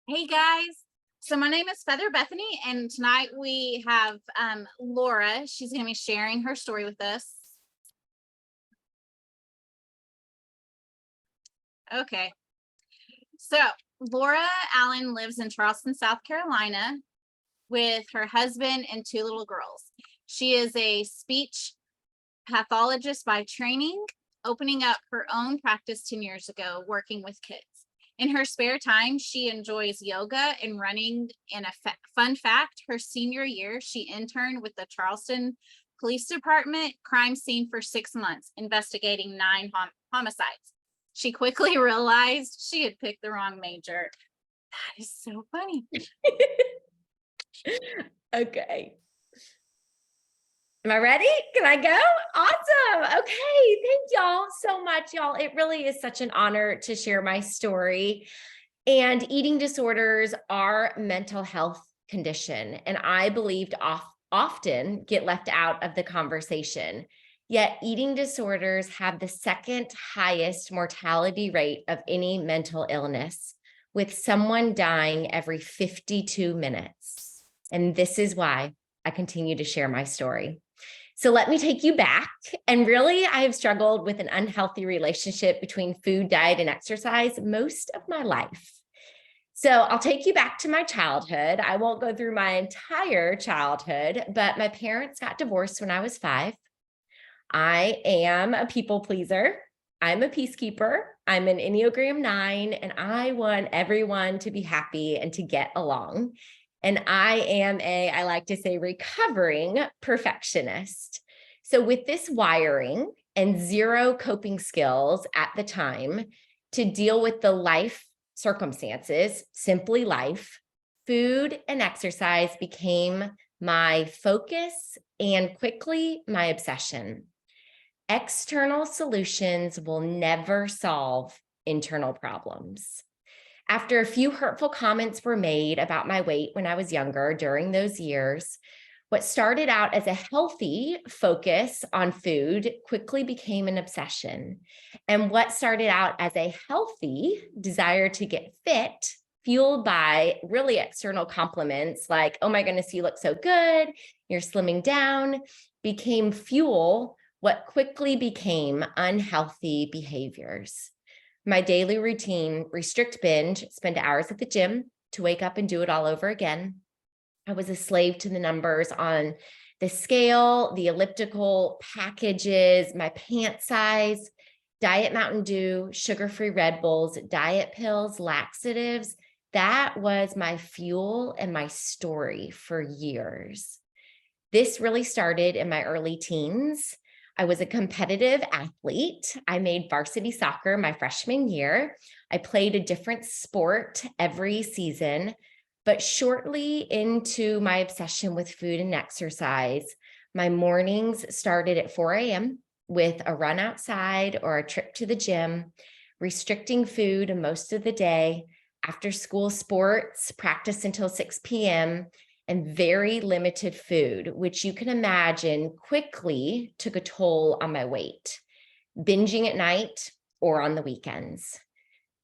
Hey guys. So my name is Feather Bethany, and tonight we have Laura. She's going to be sharing her story with us. Okay. So Laura Allen lives in Charleston, South Carolina with her husband and two little girls. She is a speech pathologist by training, opening up her own practice 10 years ago, working with kids. In her spare time, she enjoys yoga and running. And a fun fact, her senior year, she interned with the Charleston Police Department crime scene for 6 months, investigating 9 homicides. She quickly realized she had picked the wrong major. That is so funny. Okay. Am I ready? Can I go? Awesome. Okay. Thank y'all so much, y'all. It really is such an honor to share my story. And eating disorders are mental health condition, and I believed often get left out of the conversation. Yet eating disorders have the second highest mortality rate of any mental illness, with someone dying every 52 minutes. And this is why I continue to share my story. So let me take you back. And really, I have struggled with an unhealthy relationship between food, diet, and exercise most of my life. So I'll take you back to my childhood. I won't go through my entire childhood, but my parents got divorced when I was 5. I am a people pleaser. I'm a peacekeeper. I'm an Enneagram 9, and I want everyone to be happy and to get along. And I am I like to say, recovering perfectionist. So with this wiring and zero coping skills at the time to deal with the life circumstances, simply life, food and exercise became my focus and quickly my obsession. External solutions will never solve internal problems. After a few hurtful comments were made about my weight when I was younger during those years, what started out as a healthy focus on food quickly became an obsession. And what started out as a healthy desire to get fit, fueled by really external compliments like, oh my goodness, you look so good, you're slimming down, became fuel, what quickly became unhealthy behaviors. My daily routine: restrict, binge, spend hours at the gym to wake up and do it all over again. I was a slave to the numbers on the scale, the elliptical packages, my pant size, Diet Mountain Dew, sugar-free Red Bulls, diet pills, laxatives. That was my fuel and my story for years. This really started in my early teens. I was a competitive athlete. I made varsity soccer my freshman year. I played a different sport every season, but shortly into my obsession with food and exercise, my mornings started at 4 a.m. with a run outside or a trip to the gym, restricting food most of the day, after school sports, practice until 6 p.m., and very limited food, which you can imagine quickly took a toll on my weight, binging at night or on the weekends.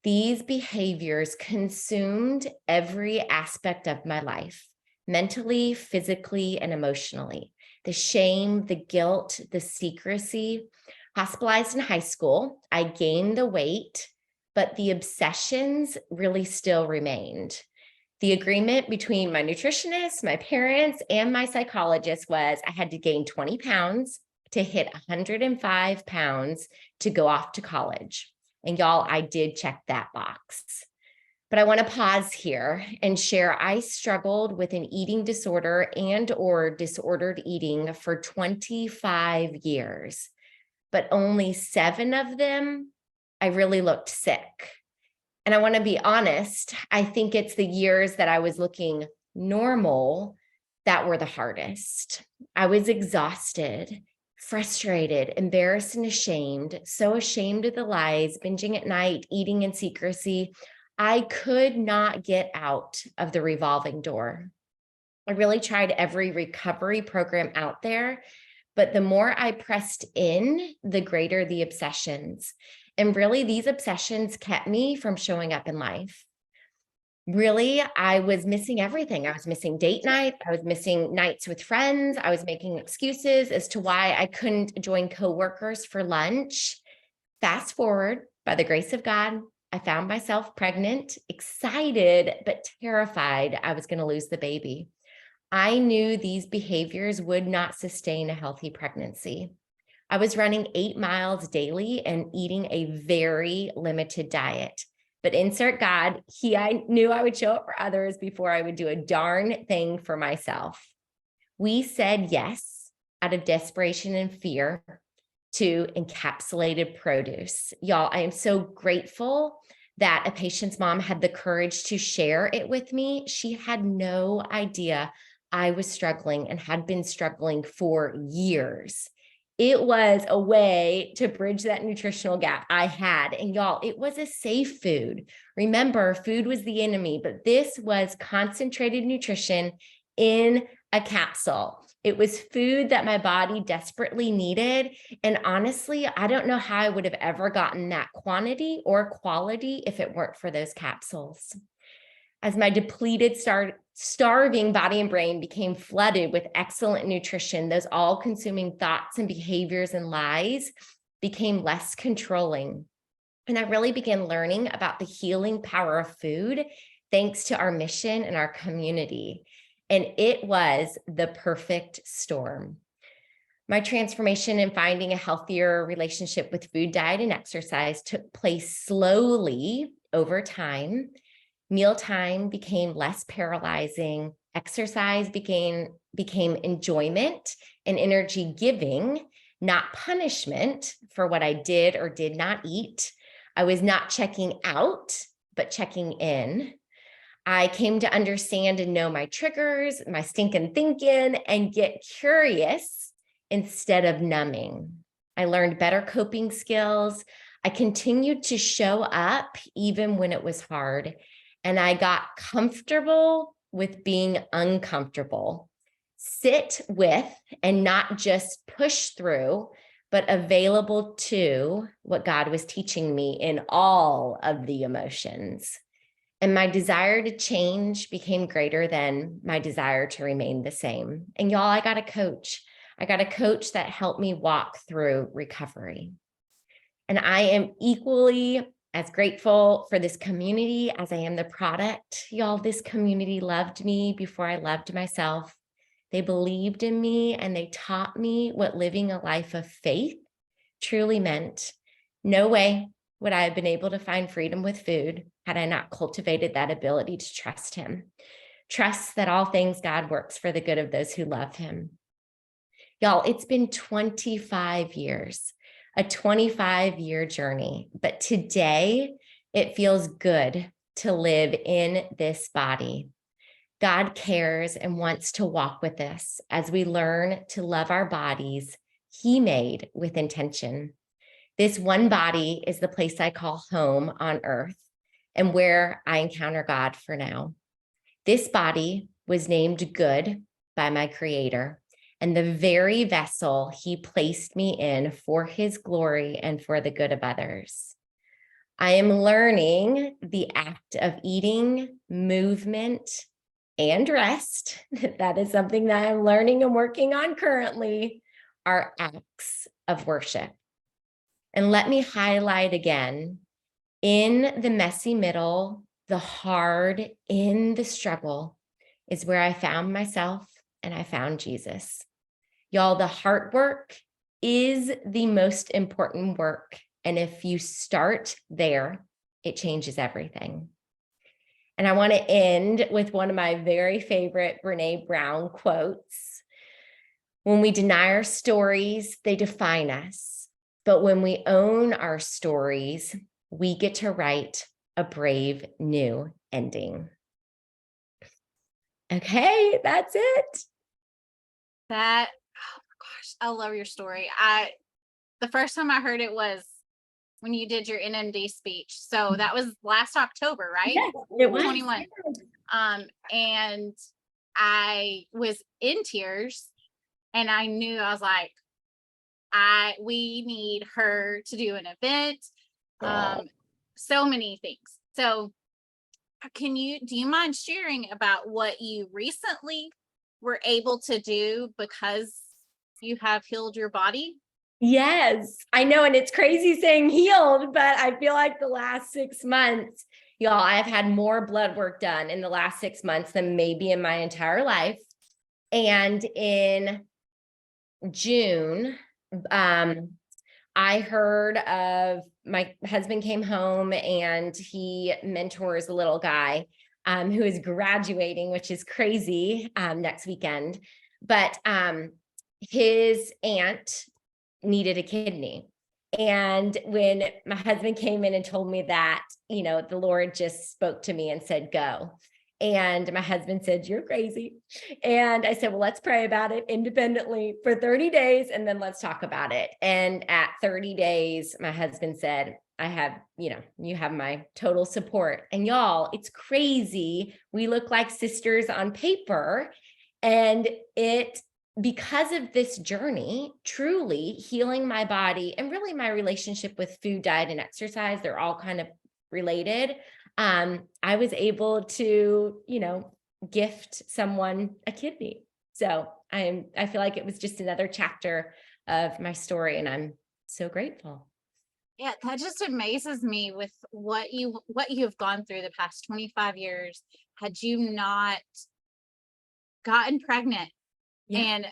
These behaviors consumed every aspect of my life, mentally, physically, and emotionally. The shame, the guilt, the secrecy. Hospitalized in high school, I gained the weight, but the obsessions really still remained. The agreement between my nutritionist, my parents, and my psychologist was I had to gain 20 pounds to hit 105 pounds to go off to college. And y'all, I did check that box. But I want to pause here and share I struggled with an eating disorder and or disordered eating for 25 years, but only 7 of them, I really looked sick. And I want to be honest, I think it's the years that I was looking normal that were the hardest. I was exhausted, frustrated, embarrassed, and ashamed, so ashamed of the lies, binging at night, eating in secrecy. I could not get out of the revolving door. I really tried every recovery program out there, but the more I pressed in, the greater the obsessions. And really, these obsessions kept me from showing up in life. really, I was missing everything. I was missing date night. I was missing nights with friends. I was making excuses as to why I couldn't join coworkers for lunch. Fast forward, by the grace of God, I found myself pregnant, excited, but terrified I was going to lose the baby. I knew these behaviors would not sustain a healthy pregnancy. I was running 8 miles daily and eating a very limited diet. But insert God, I knew I would show up for others before I would do a darn thing for myself. We said yes out of desperation and fear to encapsulated produce. Y'all, I am so grateful that a patient's mom had the courage to share it with me. She had no idea I was struggling and had been struggling for years. It was a way to bridge that nutritional gap I had. And y'all, it was a safe food. Remember, food was the enemy, but this was concentrated nutrition in a capsule. It was food that my body desperately needed. And honestly, I don't know how I would have ever gotten that quantity or quality if it weren't for those capsules. As my depleted, starving body and brain became flooded with excellent nutrition, those all-consuming thoughts and behaviors and lies became less controlling. And I really began learning about the healing power of food thanks to our mission and our community. And it was the perfect storm. My transformation in finding a healthier relationship with food, diet, and exercise took place slowly over time. Mealtime became less paralyzing. Exercise became enjoyment and energy giving, not punishment for what I did or did not eat. I was not checking out, but checking in. I came to understand and know my triggers, my stinking thinking, and get curious instead of numbing. I learned better coping skills. I continued to show up even when it was hard. And I got comfortable with being uncomfortable. Sit with and not just push through, but available to what God was teaching me in all of the emotions. And my desire to change became greater than my desire to remain the same. And y'all, I got a coach. I got a coach that helped me walk through recovery. And I am equally as grateful for this community as I am the product. Y'all, this community loved me before I loved myself. They believed in me and they taught me what living a life of faith truly meant. No way would I have been able to find freedom with food had I not cultivated that ability to trust him. Trust that all things God works for the good of those who love him. Y'all, it's been 25 years, a 25-year journey, but today it feels good to live in this body. God cares and wants to walk with us as we learn to love our bodies he made with intention. This one body is the place I call home on earth and where I encounter God for now. This body was named good by my Creator and the very vessel he placed me in for his glory and for the good of others. I am learning the act of eating, movement, and rest. That is something that I'm learning and working on currently, are acts of worship. And let me highlight again, in the messy middle, the hard, in the struggle is where I found myself and I found Jesus. Y'all, the heart work is the most important work. And if you start there, it changes everything. And I want to end with one of my very favorite Brené Brown quotes. When we deny our stories, they define us. But when we own our stories, we get to write a brave new ending. Okay, that's it. That, oh my gosh, I love your story. The first time I heard it was when you did your NMD speech. So that was last October, right? Yes, it was. 21. And I was in tears and I knew, I was like, we need her to do an event. So many things. So do you mind sharing about what you recently were able to do because you have healed your body? Yes, I know. And it's crazy saying healed, but I feel like the last 6 months, y'all, I've had more blood work done in the last 6 months than maybe in my entire life. And in June, I heard of my husband came home and he mentors a little guy who is graduating, which is crazy, next weekend. But his aunt needed a kidney. And when my husband came in and told me that, the Lord just spoke to me and said, go. And my husband said, you're crazy. And I said, well, let's pray about it independently for 30 days and then let's talk about it. And at 30 days, my husband said, I have, you have my total support. And y'all, it's crazy. We look like sisters on paper. And because of this journey, truly healing my body and really my relationship with food, diet, and exercise, they're all kind of related. I was able to, gift someone a kidney. So I feel like it was just another chapter of my story, and I'm so grateful. Yeah, that just amazes me with what you've gone through the past 25 years. Had you not gotten pregnant and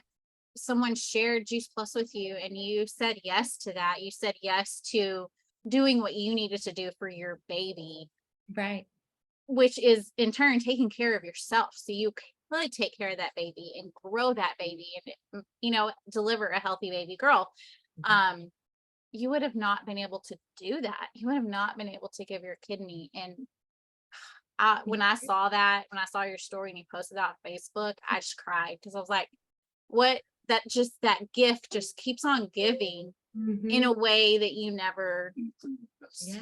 someone shared Juice Plus with you and you said yes to that, you said yes to doing what you needed to do for your baby, right? Which is in turn taking care of yourself. So you can really take care of that baby and grow that baby and, deliver a healthy baby girl. You would have not been able to do that. You would have not been able to give your kidney. And when I saw your story and you posted that on Facebook, I just cried because I was like, what, that gift just keeps on giving in a way that you never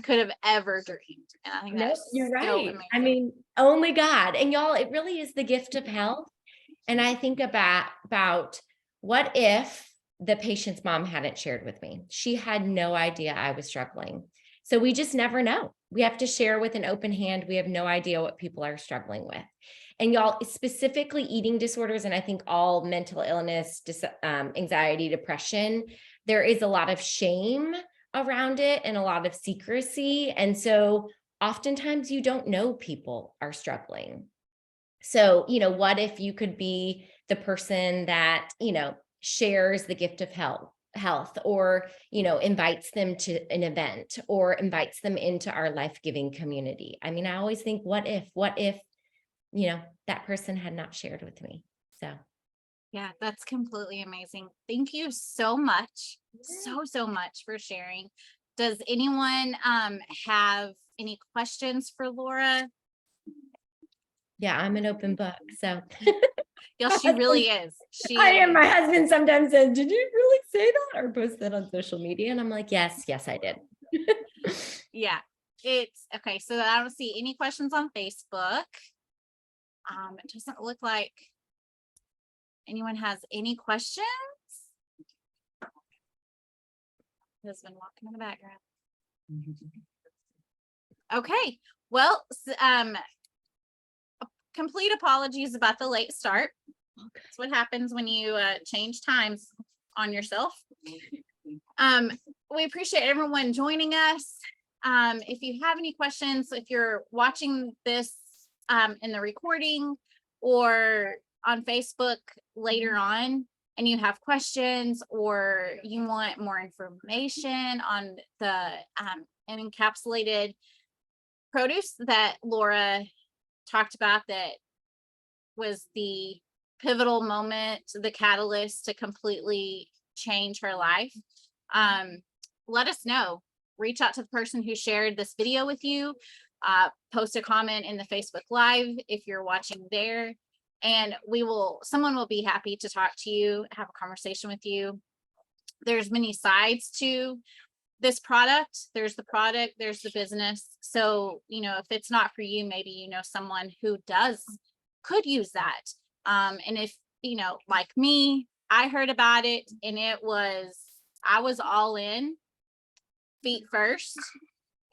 could have ever dreamed. And I think that's you're right. so amazing. I mean, only God. And y'all, it really is the gift of health. And I think about what if the patient's mom hadn't shared with me? She had no idea I was struggling. So we just never know. We have to share with an open hand. We have no idea what people are struggling with. And y'all, specifically eating disorders, and I think all mental illness, anxiety, depression, there is a lot of shame around it and a lot of secrecy. And so oftentimes you don't know people are struggling. So, what if you could be the person that, shares the gift of health, or, invites them to an event or invites them into our life-giving community. I mean, I always think, what if, that person had not shared with me. So. Yeah, that's completely amazing. Thank you so much. So much for sharing. Does anyone have any questions for Laura? Yeah, I'm an open book. So Yeah, she really is. I am. My husband sometimes says, did you really say that or post that on social media? And I'm like, yes, I did. Yeah, it's okay. So I don't see any questions on Facebook. It doesn't look like anyone has any questions. Husband walking in the background. Okay. Well, complete apologies about the late start. That's what happens when you change times on yourself. We appreciate everyone joining us. If you have any questions, if you're watching this in the recording or on Facebook later on, and you have questions or you want more information on the encapsulated produce that Laura talked about, that was the pivotal moment, the catalyst to completely change her life, let us know. Reach out to the person who shared this video with you. Post a comment in the Facebook Live if you're watching there, and someone will be happy to talk to you, have a conversation with you. There's many sides to this product. There's the product, there's the business. So, if it's not for you, maybe someone who could use that. And if, like me, I heard about it and I was all in, feet first,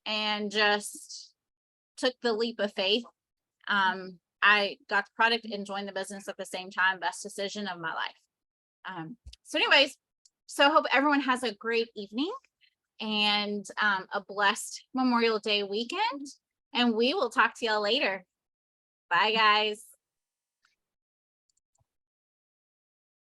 and just took the leap of faith I got the product and joined the business at the same time. Best decision of my life. So anyways, so hope everyone has a great evening and a blessed Memorial Day weekend. And we will talk to y'all later. Bye, guys.